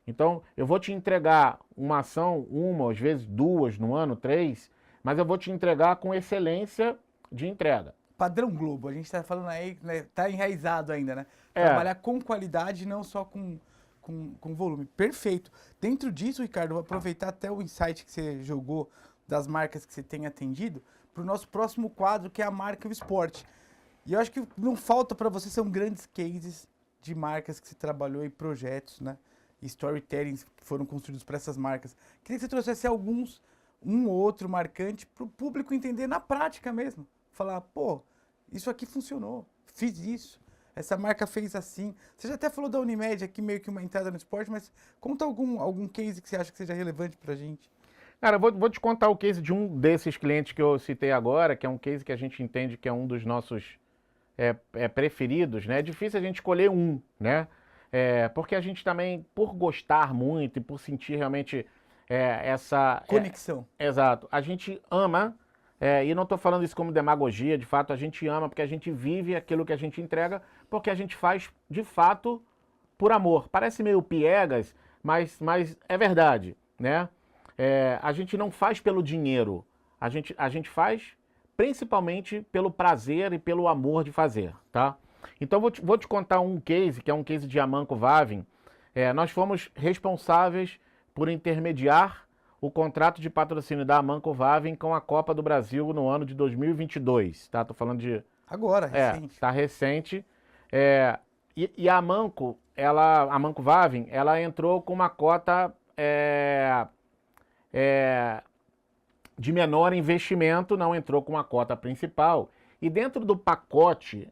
Speaker 2: Então, eu vou te entregar uma ação, às vezes 2 no ano, 3, mas eu vou te entregar com excelência de entrega.
Speaker 1: padrão Globo. A gente tá falando aí, né, tá enraizado ainda, né?
Speaker 2: É.
Speaker 1: Trabalhar com qualidade, não só com volume. Perfeito. Dentro disso, Ricardo, eu vou aproveitar até o insight que você jogou das marcas que você tem atendido para o nosso próximo quadro, que é a marca e o esporte. E eu acho que não falta para você, são grandes cases de marcas que você trabalhou e projetos, né? E storytellings que foram construídos para essas marcas. Queria que você trouxesse um ou outro marcante para o público entender na prática mesmo. Falar, pô, isso aqui funcionou, fiz isso, essa marca fez assim. Você já até falou da Unimed aqui, meio que uma entrada no esporte, mas conta algum case que você acha que seja relevante para a gente.
Speaker 2: Cara, vou te contar o case de um desses clientes que eu citei agora, que é um case que a gente entende que é um dos nossos preferidos, né? É difícil a gente escolher um, né? Porque a gente também, por gostar muito e por sentir realmente essa...
Speaker 1: Conexão.
Speaker 2: Exato. A gente ama, e não estou falando isso como demagogia, de fato, a gente ama porque a gente vive aquilo que a gente entrega, porque a gente faz, de fato, por amor. Parece meio piegas, mas é verdade, né? A gente não faz pelo dinheiro, a gente faz principalmente pelo prazer e pelo amor de fazer, tá? Então vou te contar um case, que é um case de Amanco Vavin. Nós fomos responsáveis por intermediar o contrato de patrocínio da Amanco Vavin com a Copa do Brasil no ano de 2022, tá? Tô falando de...
Speaker 1: Agora, recente.
Speaker 2: Tá recente. E a Amanco, a Amanco Vavin, ela entrou com uma cota de menor investimento, não entrou com a cota principal. E dentro do pacote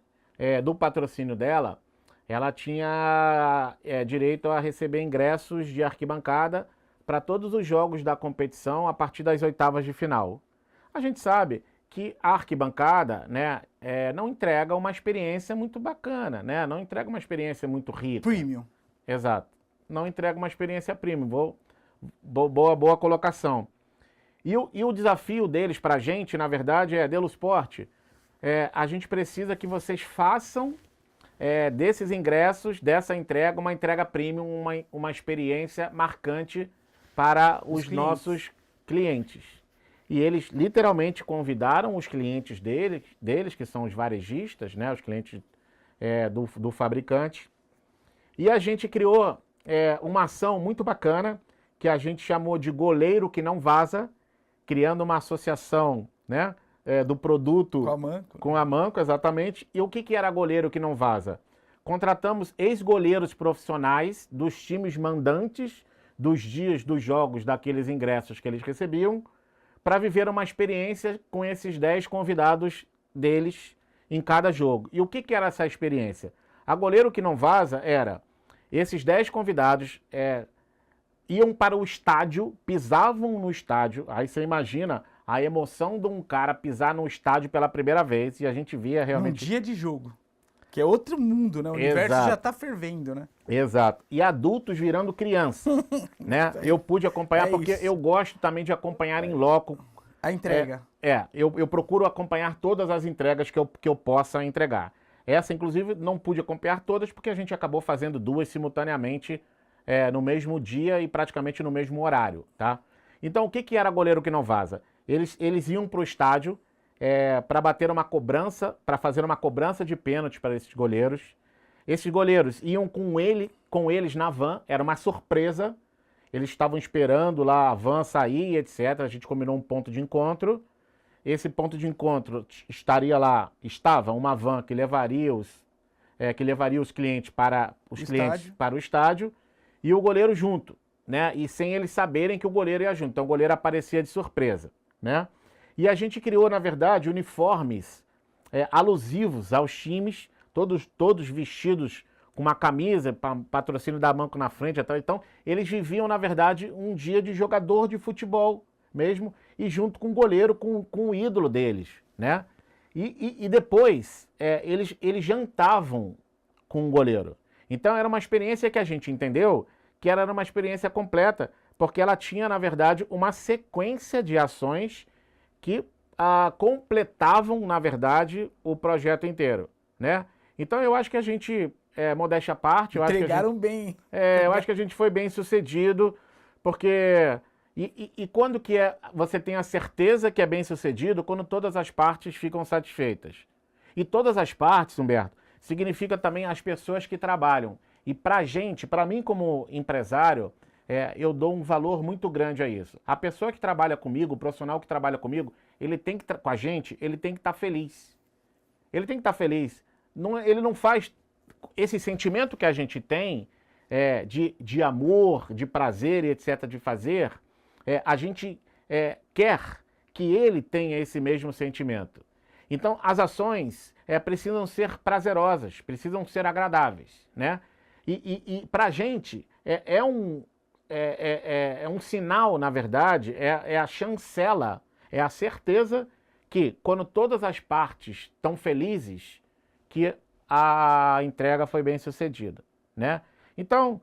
Speaker 2: do patrocínio dela, ela tinha direito a receber ingressos de arquibancada para todos os jogos da competição a partir das oitavas de final. A gente sabe que a arquibancada, né, não entrega uma experiência muito bacana, né? Não entrega uma experiência muito rica.
Speaker 1: Premium.
Speaker 2: Exato. Não entrega uma experiência premium. Boa colocação. E o desafio deles para a gente, na verdade, Delo Sport, a gente precisa que vocês façam desses ingressos, dessa entrega, uma entrega premium, uma experiência marcante para os nossos clientes. E eles literalmente convidaram os clientes deles, que são os varejistas, né, os clientes do fabricante. E a gente criou uma ação muito bacana, que a gente chamou de Goleiro que Não Vaza, criando uma associação, né, do produto com a Amanco, exatamente. E o que era Goleiro que Não Vaza? Contratamos ex-goleiros profissionais dos times mandantes dos dias dos jogos, daqueles ingressos que eles recebiam, para viver uma experiência com esses 10 convidados deles em cada jogo. E o que era essa experiência? A Goleiro que Não Vaza era, esses 10 convidados iam para o estádio, pisavam no estádio, aí você imagina a emoção de um cara pisar no estádio pela primeira vez, e a gente via realmente...
Speaker 1: Um dia de jogo, que é outro mundo, né? O universo já tá fervendo, né?
Speaker 2: Exato. E adultos virando criança, né? Eu pude acompanhar, porque eu gosto também de acompanhar em loco.
Speaker 1: A entrega.
Speaker 2: Eu procuro acompanhar todas as entregas que eu possa entregar. Essa, inclusive, não pude acompanhar todas, porque a gente acabou fazendo 2 simultaneamente no mesmo dia e praticamente no mesmo horário, tá? Então, o que era Goleiro que Não Vaza? Eles iam para o estádio para bater uma cobrança, para fazer uma cobrança de pênalti para esses goleiros. Esses goleiros iam com eles na van, era uma surpresa. Eles estavam esperando lá a van sair, etc. A gente combinou um ponto de encontro. Esse ponto de encontro estava uma van que levaria os clientes para o estádio e o goleiro junto, né? E sem eles saberem que o goleiro ia junto. Então o goleiro aparecia de surpresa, né? E a gente criou, na verdade, uniformes alusivos aos times, todos vestidos com uma camisa, patrocínio da Amanco na frente. Então, eles viviam, na verdade, um dia de jogador de futebol mesmo, e junto com o goleiro, com o ídolo deles, né? E depois, eles jantavam com o goleiro. Então, era uma experiência que a gente entendeu que era uma experiência completa, porque ela tinha, na verdade, uma sequência de ações que completavam, na verdade, o projeto inteiro, né? Então, eu acho que a gente, modéstia à parte...
Speaker 1: Entregaram bem.
Speaker 2: Eu acho que a gente foi bem sucedido, porque... E quando que você tem a certeza que é bem sucedido? Quando todas as partes ficam satisfeitas. E todas as partes, Humberto, significa também as pessoas que trabalham. E pra gente, pra mim como empresário, eu dou um valor muito grande a isso. A pessoa que trabalha comigo, o profissional que trabalha comigo, ele tem que com a gente, ele tem que estar feliz. Ele tem que estar feliz. Ele não faz esse sentimento que a gente tem de amor, de prazer e etc. de fazer, a gente quer que ele tenha esse mesmo sentimento. Então, as ações precisam ser prazerosas, precisam ser agradáveis, né? E para a gente é um sinal, na verdade, é a chancela, é a certeza que quando todas as partes estão felizes, que a entrega foi bem sucedida, né? Então,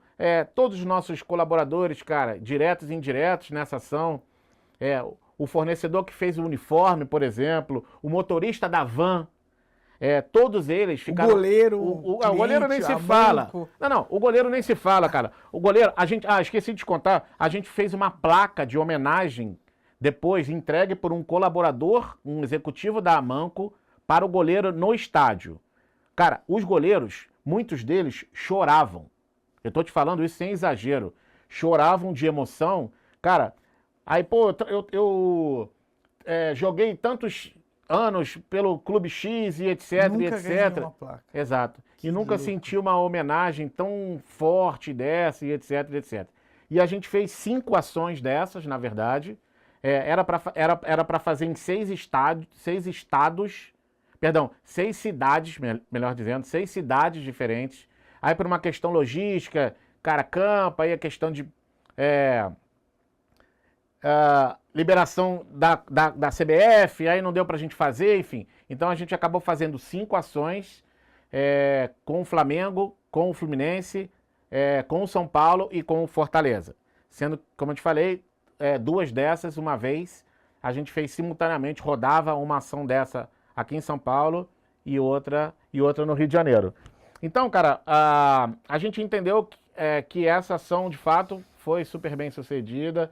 Speaker 2: todos os nossos colaboradores, cara, diretos e indiretos nessa ação, o fornecedor que fez o uniforme, por exemplo, o motorista da van, todos eles ficaram...
Speaker 1: O goleiro,
Speaker 2: o goleiro nem se fala. Não, o goleiro nem se fala, cara. O goleiro, esqueci de te contar, a gente fez uma placa de homenagem depois entregue por um colaborador, um executivo da Amanco, para o goleiro no estádio. Cara, os goleiros, muitos deles choravam. Eu tô te falando isso sem exagero. Choravam de emoção. Cara, aí, pô, eu joguei tantos anos pelo Clube X e etc,
Speaker 1: nunca
Speaker 2: e
Speaker 1: ganhei
Speaker 2: etc.
Speaker 1: uma placa.
Speaker 2: Exato.
Speaker 1: Que
Speaker 2: E nunca
Speaker 1: louco.
Speaker 2: senti uma homenagem tão forte dessa e etc, etc. E a gente fez 5 ações dessas, na verdade. Era para fazer em 6 cidades, melhor dizendo, 6 cidades diferentes. Aí por uma questão logística, cara, campo, aí a questão de liberação da CBF, aí não deu pra gente fazer, enfim. Então a gente acabou fazendo 5 ações com o Flamengo, com o Fluminense, com o São Paulo e com o Fortaleza. Sendo, como eu te falei, 2 dessas, uma vez, a gente fez simultaneamente, rodava uma ação dessa aqui em São Paulo e outra no Rio de Janeiro. Então, cara, a gente entendeu que essa ação, de fato, foi super bem sucedida.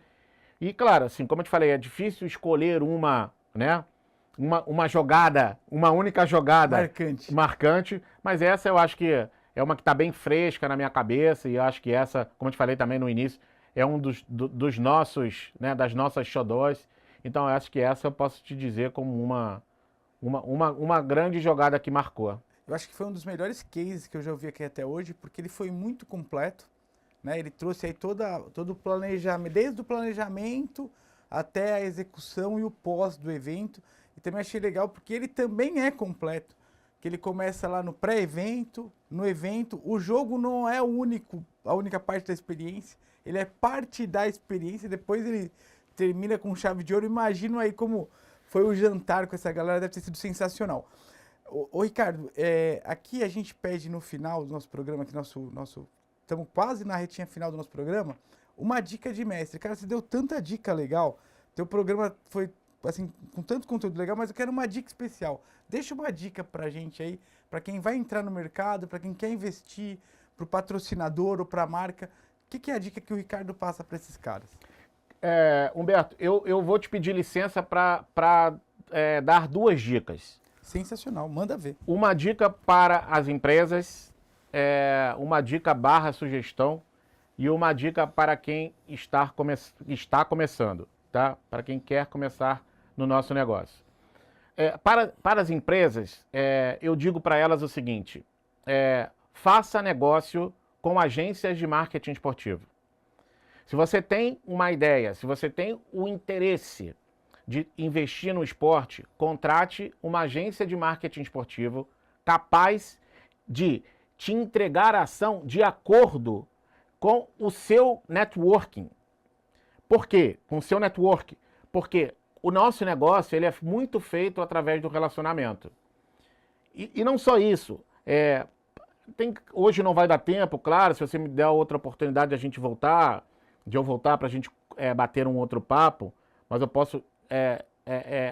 Speaker 2: E, claro, assim, como eu te falei, é difícil escolher uma jogada, uma única jogada marcante, mas essa eu acho que é uma que está bem fresca na minha cabeça, e eu acho que essa, como eu te falei também no início, é um dos nossos, né, das nossas xodós. Então eu acho que essa eu posso te dizer como uma grande jogada que marcou.
Speaker 1: Eu acho que foi um dos melhores cases que eu já ouvi aqui até hoje, porque ele foi muito completo, né? Ele trouxe aí todo o planejamento, desde o planejamento até a execução e o pós do evento. E também achei legal porque ele também é completo, que ele começa lá no pré-evento, no evento. O jogo não é a única parte da experiência, ele é parte da experiência, depois ele termina com chave de ouro. Imagino aí como foi o jantar com essa galera, deve ter sido sensacional. Ô Ricardo, aqui a gente pede no final do nosso programa, que estamos quase na retinha final do nosso programa, uma dica de mestre. Cara, você deu tanta dica legal, teu programa foi assim, com tanto conteúdo legal, mas eu quero uma dica especial. Deixa uma dica pra gente aí, pra quem vai entrar no mercado, pra quem quer investir, pro patrocinador ou pra marca. O que é a dica que o Ricardo passa pra esses caras?
Speaker 2: Humberto, eu vou te pedir licença para dar 2 dicas.
Speaker 1: Sensacional, manda ver.
Speaker 2: Uma dica para as empresas, uma dica / sugestão e uma dica para quem está começando, tá? Para quem quer começar no nosso negócio. Para as empresas, eu digo para elas o seguinte, faça negócio com agências de marketing esportivo. Se você tem uma ideia, se você tem o interesse de investir no esporte, contrate uma agência de marketing esportivo capaz de te entregar a ação de acordo com o seu networking. Por quê? Com o seu network. Porque o nosso negócio ele é muito feito através do relacionamento. E não só isso. Hoje não vai dar tempo, claro, se você me der outra oportunidade de eu voltar para a gente bater um outro papo, mas eu posso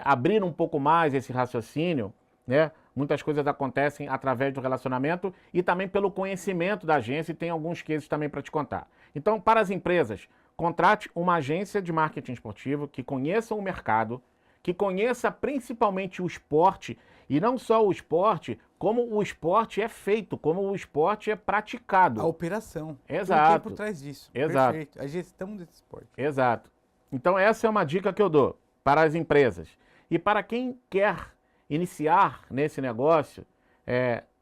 Speaker 2: abrir um pouco mais esse raciocínio, né? Muitas coisas acontecem através do relacionamento e também pelo conhecimento da agência, e tem alguns cases também para te contar. Então, para as empresas, contrate uma agência de marketing esportivo que conheça o mercado, que conheça principalmente o esporte, e não só o esporte, como o esporte é feito, como o esporte é praticado.
Speaker 1: A operação.
Speaker 2: Exato.
Speaker 1: Tudo que tem por trás disso.
Speaker 2: Exato.
Speaker 1: Perfeito. A gestão desse esporte.
Speaker 2: Exato. Então essa é uma dica que eu dou para as empresas. E para quem quer iniciar nesse negócio,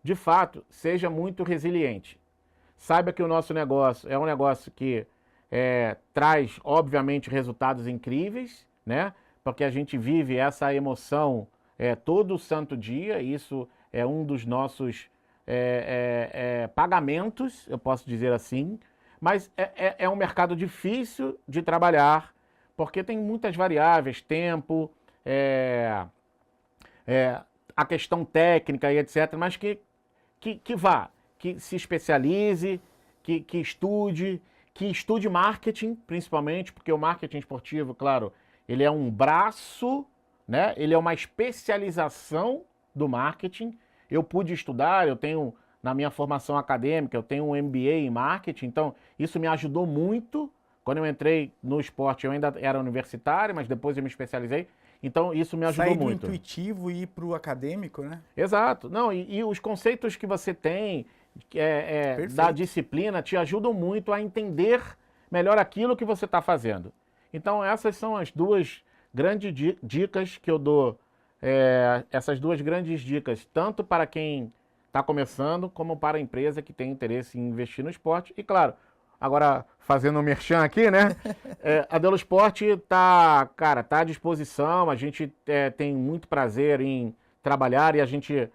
Speaker 2: de fato, seja muito resiliente. Saiba que o nosso negócio é um negócio que traz, obviamente, resultados incríveis, né? Porque a gente vive essa emoção todo santo dia, e isso é um dos nossos pagamentos, eu posso dizer assim, mas é um mercado difícil de trabalhar, porque tem muitas variáveis, tempo, a questão técnica e etc., mas que se especialize, que estude marketing, principalmente, porque o marketing esportivo, claro, ele é um braço, né? Ele é uma especialização do marketing. Eu pude estudar, eu tenho, na minha formação acadêmica, eu tenho um MBA em marketing, então isso me ajudou muito. Quando eu entrei no esporte, eu ainda era universitário, mas depois eu me especializei. Então, isso me ajudou muito.
Speaker 1: Sair do intuitivo e ir para o acadêmico, né?
Speaker 2: Exato. Não, e os conceitos que você tem da disciplina te ajudam muito a entender melhor aquilo que você está fazendo. Então, essas são as duas grandes dicas que eu dou. Essas duas grandes dicas, tanto para quem está começando, como para a empresa que tem interesse em investir no esporte. E, claro, agora fazendo um merchan aqui, né? A Delosport tá à disposição. A gente tem muito prazer em trabalhar, e a gente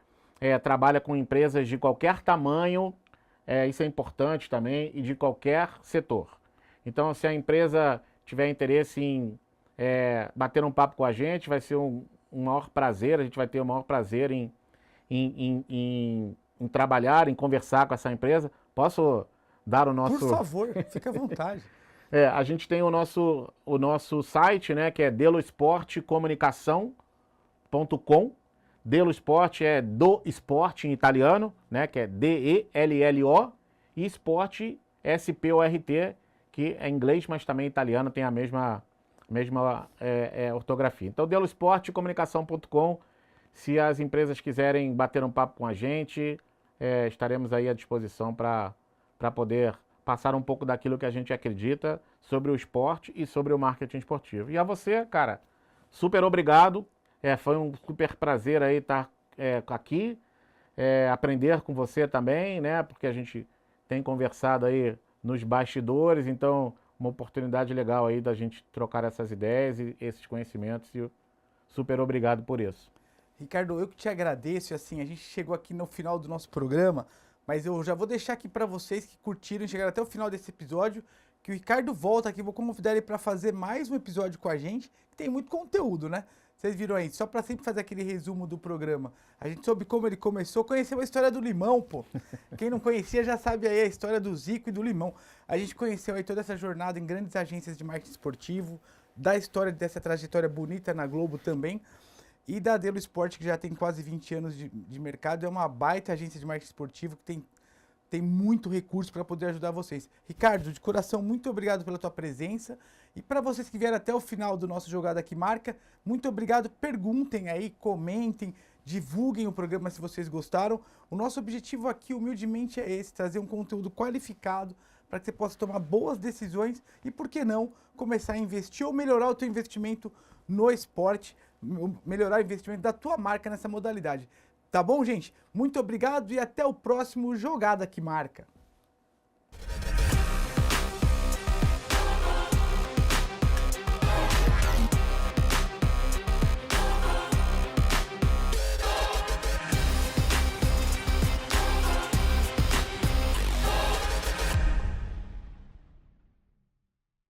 Speaker 2: trabalha com empresas de qualquer tamanho, isso é importante também, e de qualquer setor. Então, se a empresa tiver interesse em bater um papo com a gente, vai ser um maior prazer, a gente vai ter o maior prazer em trabalhar, em conversar com essa empresa. Posso dar o nosso...
Speaker 1: Por favor, fique à vontade.
Speaker 2: A gente tem o nosso site, né, que é delosportcomunicação.com. Delosport é do esporte em italiano, né, que é D-E-L-L-O, e esporte S-P-O-R-T, que é inglês, mas também italiano, tem a mesma ortografia. Então, delosportcomunicação.com, se as empresas quiserem bater um papo com a gente, estaremos aí à disposição para poder passar um pouco daquilo que a gente acredita sobre o esporte e sobre o marketing esportivo. E a você, cara, super obrigado. Foi um super prazer aí estar aqui, aprender com você também, né? Porque a gente tem conversado aí nos bastidores, então uma oportunidade legal aí da gente trocar essas ideias e esses conhecimentos, e super obrigado por isso.
Speaker 1: Ricardo, eu que te agradeço, assim, a gente chegou aqui no final do nosso programa, mas eu já vou deixar aqui para vocês que curtiram e chegaram até o final desse episódio, que o Ricardo volta aqui, vou convidar ele para fazer mais um episódio com a gente, que tem muito conteúdo, né? Vocês viram aí, só para sempre fazer aquele resumo do programa. A gente soube como ele começou, conheceu a história do limão, pô. Quem não conhecia já sabe aí a história do Zico e do limão. A gente conheceu aí toda essa jornada em grandes agências de marketing esportivo, da história dessa trajetória bonita na Globo também, e da Delosport, que já tem quase 20 anos de mercado, é uma baita agência de marketing esportivo que tem muito recurso para poder ajudar vocês. Ricardo, de coração, muito obrigado pela tua presença. E para vocês que vieram até o final do nosso Jogada que Marca, muito obrigado. Perguntem aí, comentem, divulguem o programa se vocês gostaram. O nosso objetivo aqui, humildemente, é esse, trazer um conteúdo qualificado para que você possa tomar boas decisões e, por que não, começar a investir ou melhorar o teu investimento no esporte, melhorar o investimento da tua marca nessa modalidade. Tá bom, gente? Muito obrigado e até o próximo Jogada que Marca.